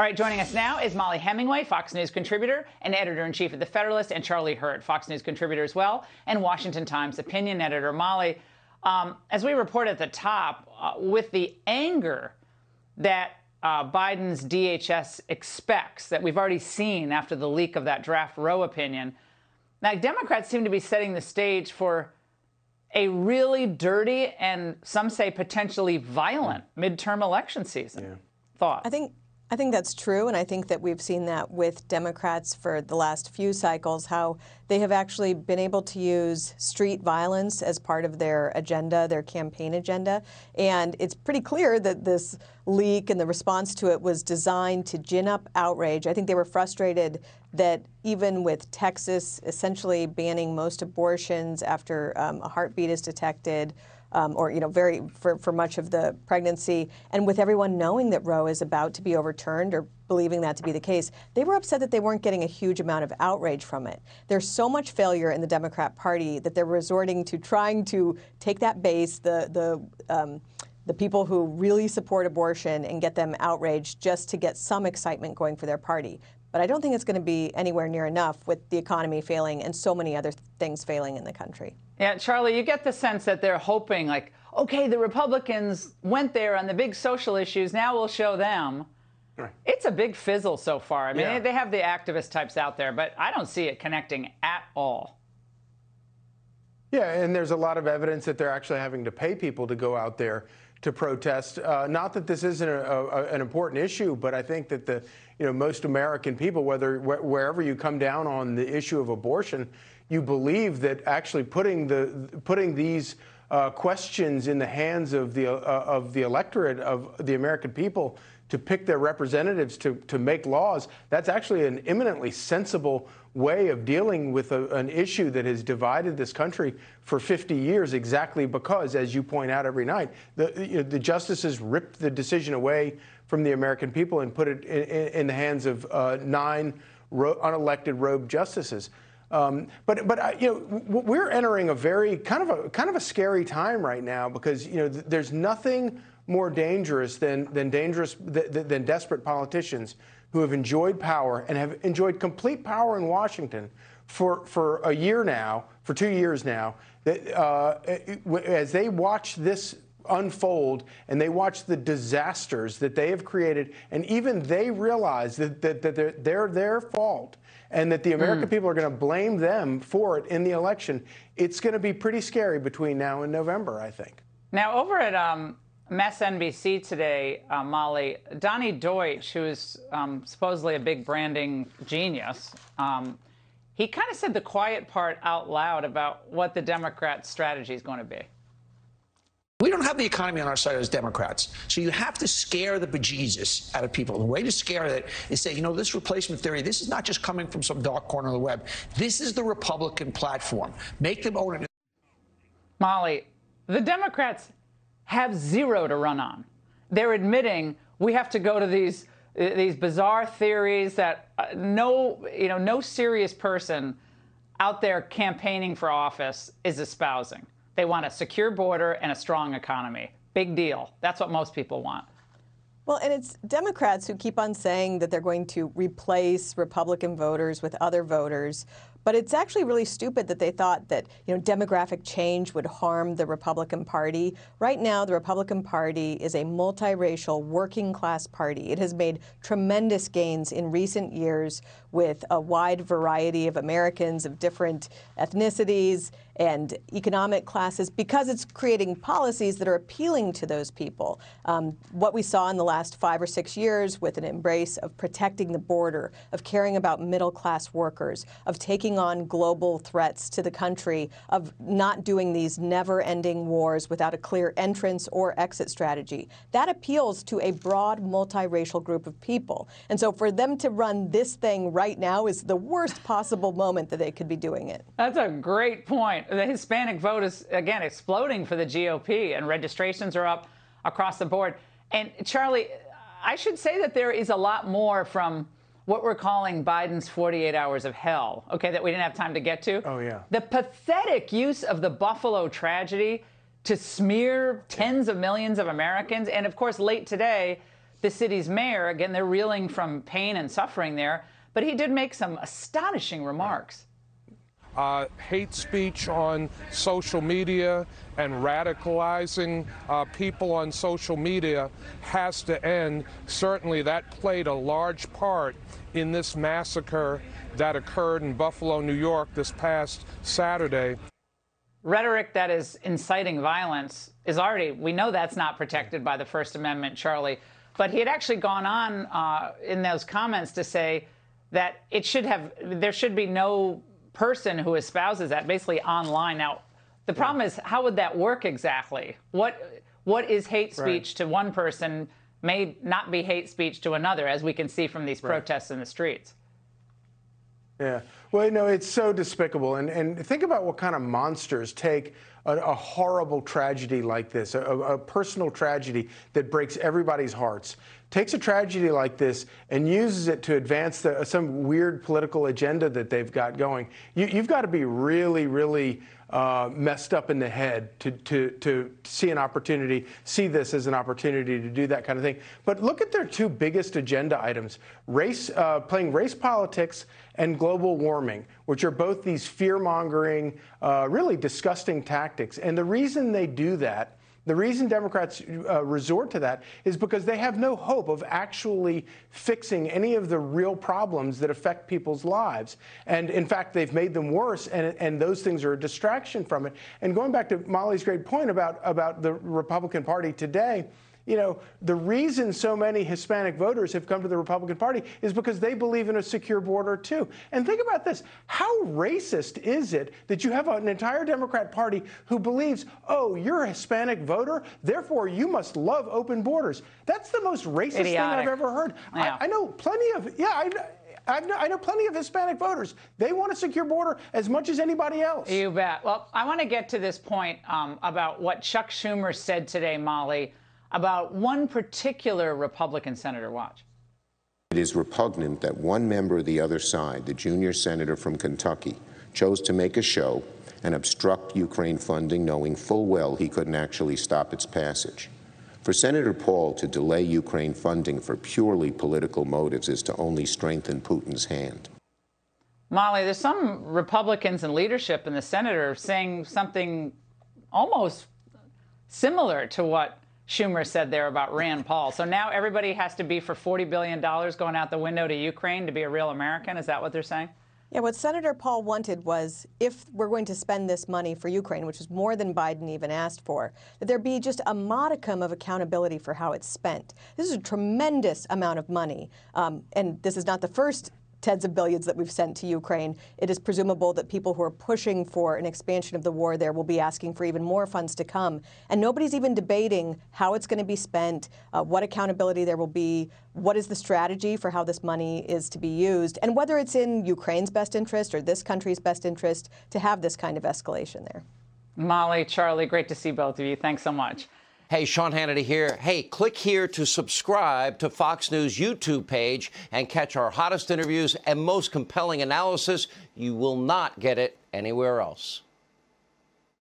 All right, joining us now is Molly Hemingway, Fox News contributor and editor-in-chief of The Federalist, and Charlie Hurt, Fox News contributor as well, and Washington Times opinion editor. Molly, as we report at the top, with the anger that Biden's DHS expects, that we've already seen after the leak of that draft Roe opinion, now Democrats seem to be setting the stage for a really dirty and some say potentially violent midterm election season. Yeah. Thoughts? I think that's true, and I think that we've seen that with Democrats for the last few cycles, how they have actually been able to use street violence as part of their agenda, their campaign agenda. And it's pretty clear that this leak and the response to it was designed to gin up outrage. I think they were frustrated that even with Texas essentially banning most abortions after a heartbeat is detected, or, for much of the pregnancy, and with everyone knowing that Roe is about to be overturned or believing that to be the case, they were upset that they weren't getting a huge amount of outrage from it. There's so much failure in the Democrat Party that they're resorting to trying to take that base, the people who really support abortion, and get them outraged just to get some excitement going for their party. But I don't think it's going to be anywhere near enough with the economy failing and so many other things failing in the country. Yeah, Charlie, you get the sense that they're hoping, like, okay, the Republicans went there on the big social issues, now we'll show them. Right. It's a big fizzle so far. I mean, they have the activist types out there, but I don't see it connecting at all. Yeah, and there's a lot of evidence that they're actually having to pay people to go out there to protest. Not that this isn't an important issue, but I think that most American people, wherever you come down on the issue of abortion, you believe that actually putting these questions in the hands of the electorate, of the American people, to pick their representatives to make laws, that's actually an eminently sensible way of dealing with an issue that has divided this country for 50 years, exactly because, as you point out every night, the justices ripped the decision away from the American people and put it in the hands of 9 unelected rogue justices. But we're entering a very kind of a scary time right now, because there's nothing more dangerous than desperate politicians who have enjoyed power and have enjoyed complete power in Washington for a year now, for 2 years now, as they watch this unfold and they watch the disasters that they have created, and even they realize that they're their fault, and that the American people are going to blame them for it in the election. It's going to be pretty scary between now and November, I think. Now, over at MSNBC today, Molly, Donnie Deutsch, who is supposedly a big branding genius, he kind of said the quiet part out loud about what the Democrat strategy is going to be. We don't have the economy on our side as Democrats. So you have to scare the bejesus out of people. The way to scare it is say, this replacement theory, this is not just coming from some dark corner of the web. This is the Republican platform. Make them own it. Molly, the Democrats have zero to run on. They're admitting we have to go to these bizarre theories that no serious person out there campaigning for office is espousing. They want a secure border and a strong economy. Big deal. That's what most people want. Well, and it's Democrats who keep on saying that they're going to replace Republican voters with other voters. But it's actually really stupid that they thought that, demographic change would harm the Republican Party. Right now, the Republican Party is a multiracial, working-class party. It has made tremendous gains in recent years with a wide variety of Americans of different ethnicities and economic classes, because it's creating policies that are appealing to those people. What we saw in the last 5 or 6 years with an embrace of protecting the border, of caring about middle-class workers, of taking on global threats to the country, of not doing these never-ending wars without a clear entrance or exit strategy. That appeals to a broad, multiracial group of people. And so for them to run this thing right now is the worst possible moment that they could be doing it. That's a great point. The Hispanic vote is, again, exploding for the GOP, and registrations are up across the board. And, Charlie, I should say that there is a lot more from what we're calling Biden's 48 hours of hell, okay, that we didn't have time to get to. Oh, yeah. The pathetic use of the Buffalo tragedy to smear tens of millions of Americans. And, of course, late today, the city's mayor. Again, they're reeling from pain and suffering there, but he did make some astonishing remarks. Hate speech on social media and radicalizing people on social media has to end. Certainly that played a large part in this massacre that occurred in Buffalo, New York this past Saturday. Rhetoric that is inciting violence is already, we know that's not protected by the First Amendment, Charlie, but he had actually gone on in those comments to say that there should be no person who espouses that, basically online. Now, the problem is, how would that work exactly? What is hate speech to one person may not be hate speech to another, as we can see from these protests in the streets. Yeah. Well, you know, it's so despicable. And think about what kind of monsters take a horrible tragedy like this, a personal tragedy that breaks everybody's hearts, takes a tragedy like this and uses it to advance some weird political agenda that they've got going. You've got to be really, really messed up in the head to see an opportunity, see this as an opportunity to do that kind of thing. But look at their two biggest agenda items: playing race politics and global warming, which are both these fear-mongering, really disgusting tactics. And the reason they do that, the reason Democrats resort to that, is because they have no hope of actually fixing any of the real problems that affect people's lives. And in fact, they've made them worse, and those things are a distraction from it. And going back to Molly's great point about the Republican Party today, you know, the reason so many Hispanic voters have come to the Republican Party is because they believe in a secure border, too. And think about this. How racist is it that you have an entire Democrat Party who believes, oh, you're a Hispanic voter, therefore you must love open borders? That's the most racist thing I've ever heard. Yeah. I know plenty of, I know plenty of Hispanic voters. They want a secure border as much as anybody else. You bet. Well, I want to get to this point about what Chuck Schumer said today, Molly, about one particular Republican senator. Watch. It is repugnant that one member of the other side, the junior senator from Kentucky, chose to make a show and obstruct Ukraine funding, knowing full well he couldn't actually stop its passage. For Senator Paul to delay Ukraine funding for purely political motives is to only strengthen Putin's hand. Molly, there's some Republicans in leadership in the Senate saying something almost similar to what Schumer said there about Rand Paul. So now everybody has to be for $40 billion going out the window to Ukraine to be a real American? Is that what they're saying? Yeah, what Senator Paul wanted was, if we're going to spend this money for Ukraine, which is more than Biden even asked for, that there be just a modicum of accountability for how it's spent. This is a tremendous amount of money, and this is not the first tens of billions that we've sent to Ukraine. It is presumable that people who are pushing for an expansion of the war there will be asking for even more funds to come. And nobody's even debating how it's going to be spent, what accountability there will be, what is the strategy for how this money is to be used, and whether it's in Ukraine's best interest or this country's best interest to have this kind of escalation there. Molly, Charlie, great to see both of you. Thanks so much. Hey, Sean Hannity here. Hey, click here to subscribe to Fox News YouTube page and catch our hottest interviews and most compelling analysis. You will not get it anywhere else.